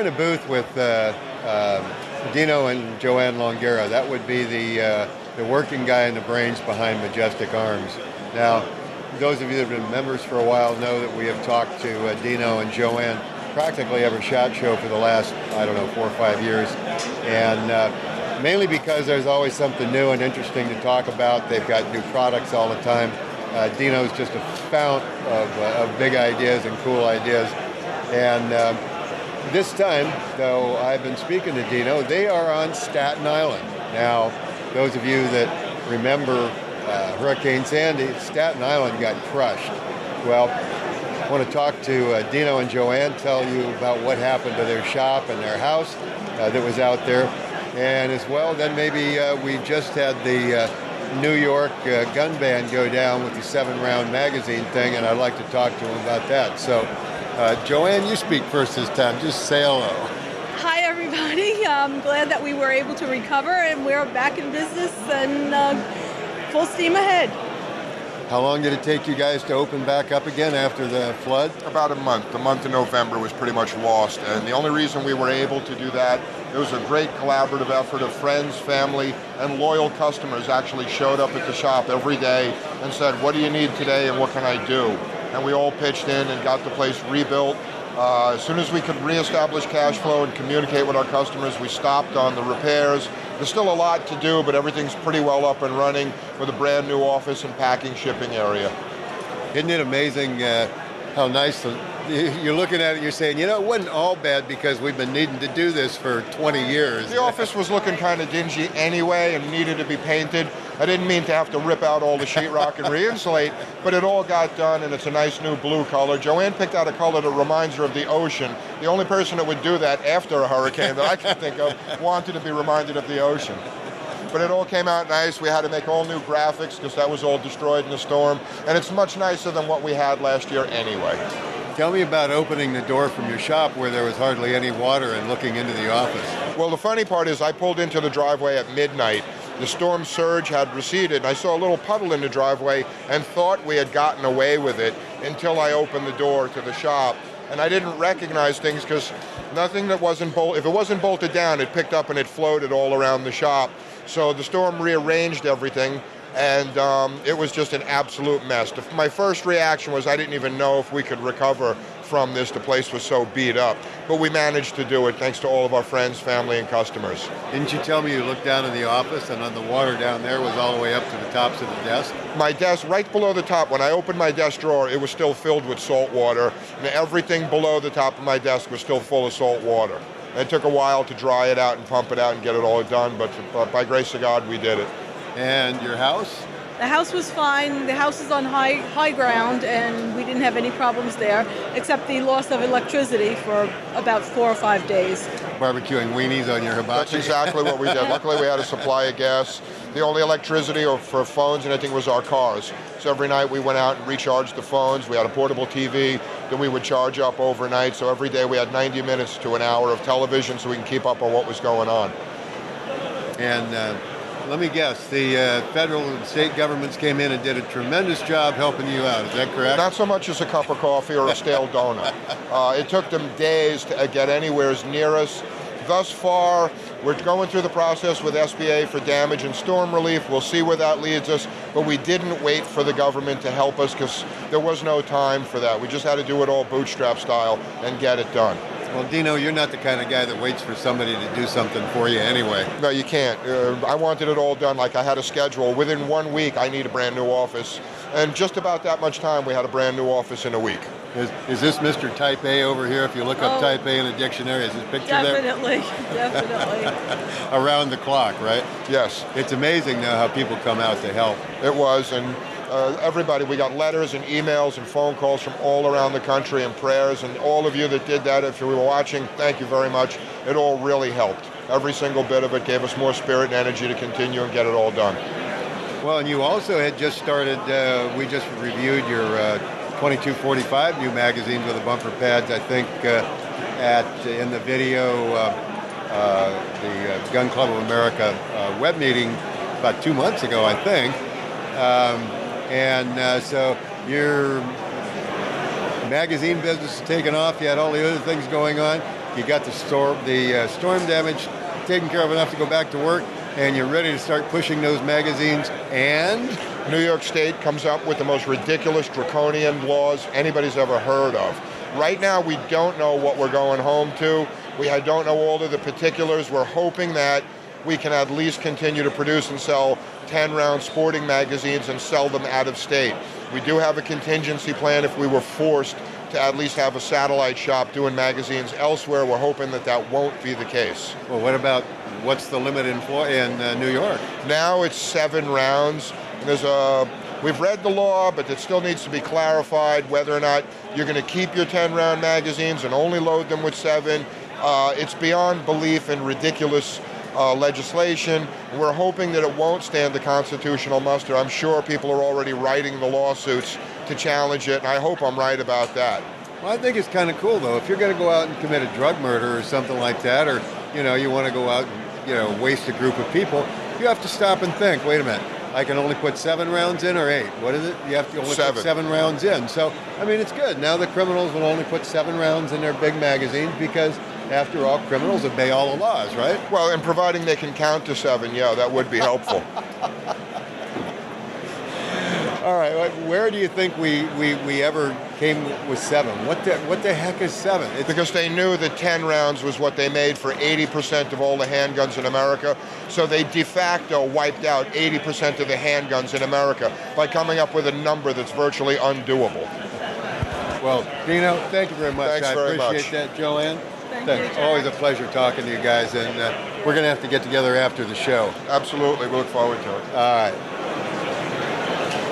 in a booth with Dino and Joanne Longera. That would be the working guy and the brains behind Majestic Arms. Now, those of you that have been members for a while know that we have talked to Dino and Joanne practically every SHOT Show for the last, 4 or 5 years. And mainly because there's always something new and interesting to talk about. They've got new products all the time. Dino's just a fount of big ideas and cool ideas. And this time, though I've been speaking to Dino, they are on Staten Island. Now, those of you that remember Hurricane Sandy, Staten Island got crushed. Well, I want to talk to Dino and Joanne, tell you about what happened to their shop and their house that was out there. And as well, then maybe we just had the New York gun ban go down with the 7-round magazine thing, and I'd like to talk to them about that. So, Joanne, you speak first this time. Just say hello. Hi, everybody. I'm glad that we were able to recover, and we're back in business and full steam ahead. How long did it take you guys to open back up again after the flood? About a month. The month of November was pretty much lost, and the only reason we were able to do that, it was a great collaborative effort of friends, family, and loyal customers actually showed up at the shop every day and said, what do you need today and what can I do? And we all pitched in and got the place rebuilt. As soon as we could reestablish cash flow and communicate with our customers, we stopped on the repairs. There's still a lot to do, but everything's pretty well up and running with a brand new office and packing shipping area. Isn't it amazing how nice you're looking at it and you're saying, it wasn't all bad because we've been needing to do this for 20 years. The office was looking kind of dingy anyway and needed to be painted. I didn't mean to have to rip out all the sheetrock and re-insulate, but it all got done and it's a nice new blue color. Joanne picked out a color that reminds her of the ocean. The only person that would do that after a hurricane that I can think of wanted to be reminded of the ocean. But it all came out nice. We had to make all new graphics because that was all destroyed in the storm. And it's much nicer than what we had last year anyway. Tell me about opening the door from your shop where there was hardly any water and looking into the office. Well, the funny part is I pulled into the driveway at midnight. The storm surge had receded, and I saw a little puddle in the driveway and thought we had gotten away with it until I opened the door to the shop. And I didn't recognize things because nothing that wasn't if it wasn't bolted down, it picked up and it floated all around the shop. So the storm rearranged everything, and it was just an absolute mess. My first reaction was I didn't even know if we could recover from this. The place was so beat up. But we managed to do it thanks to all of our friends, family, and customers. Didn't you tell me you looked down in the office and on the water down there was all the way up to the tops of the desk? My desk, right below the top, when I opened my desk drawer, it was still filled with salt water, and everything below the top of my desk was still full of salt water. It took a while to dry it out and pump it out and get it all done, but by grace of God, we did it. And your house? The house was fine. The house is on high ground, and we didn't have any problems there, except the loss of electricity for about 4 or 5 days. Barbecuing weenies on your hibachi? That's exactly what we did. Luckily, we had a supply of gas. The only electricity for phones and anything was our cars. So every night we went out and recharged the phones. We had a portable TV that we would charge up overnight. So every day we had 90 minutes to an hour of television so we can keep up on what was going on. And let me guess, the federal and state governments came in and did a tremendous job helping you out. Is that correct? Not so much as a cup of coffee or a stale donut. It took them days to get anywhere near us. Thus far, we're going through the process with SBA for damage and storm relief. We'll see where that leads us, but we didn't wait for the government to help us because there was no time for that. We just had to do it all bootstrap style and get it done. Well, Dino, you're not the kind of guy that waits for somebody to do something for you anyway. No, you can't. I wanted it all done like I had a schedule. Within 1 week, I need a brand new office. And just about that much time, we had a brand new office in a week. Is this Mr. Type A over here? If you look up Type A in a dictionary, is his picture Definitely, there? definitely. Around the clock, right? Yes. It's amazing now how people come out to help. It was, and everybody, we got letters and emails and phone calls from all around the country and prayers, and all of you that did that, if you were watching, thank you very much. It all really helped. Every single bit of it gave us more spirit and energy to continue and get it all done. Well, and you also had just started, we just reviewed your 2245 new magazine with the bumper pads, I think, in the video, the Gun Club of America web meeting about 2 months ago, I think. So your magazine business is taking off. You had all the other things going on. You got the storm damage taken care of enough to go back to work, and you're ready to start pushing those magazines. And New York State comes up with the most ridiculous draconian laws anybody's ever heard of. Right now, we don't know what we're going home to. We don't know all of the particulars. We're hoping that we can at least continue to produce and sell 10-round sporting magazines and sell them out of state. We do have a contingency plan if we were forced to at least have a satellite shop doing magazines elsewhere. We're hoping that that won't be the case. well, what's the limit in New York? Now it's 7 rounds. We've read the law, but it still needs to be clarified whether or not you're going to keep your 10-round magazines and only load them with 7. It's beyond belief and ridiculous legislation. We're hoping that it won't stand the constitutional muster. I'm sure people are already writing the lawsuits to challenge it, and I hope I'm right about that. Well, I think it's kind of cool, though. If you're going to go out and commit a drug murder or something like that, or you want to go out and waste a group of people, you have to stop and think. Wait a minute. I can only put 7 rounds in or 8. What is it? You have to only put 7 rounds in. So, it's good. Now the criminals will only put 7 rounds in their big magazines because, after all, criminals obey all the laws, right? Well, and providing they can count to 7, that would be helpful. All right. Where do you think we ever came with 7? What the heck is 7? It's Because they knew that 10 rounds was what they made for 80% of all the handguns in America. So they de facto wiped out 80% of the handguns in America by coming up with a number that's virtually undoable. Well, Dino, thank you very much. Thanks I very appreciate much. that, Joanne. Thank you, Jack. Always a pleasure talking to you guys, and we're going to have to get together after the show. Absolutely. We look forward to it. All right.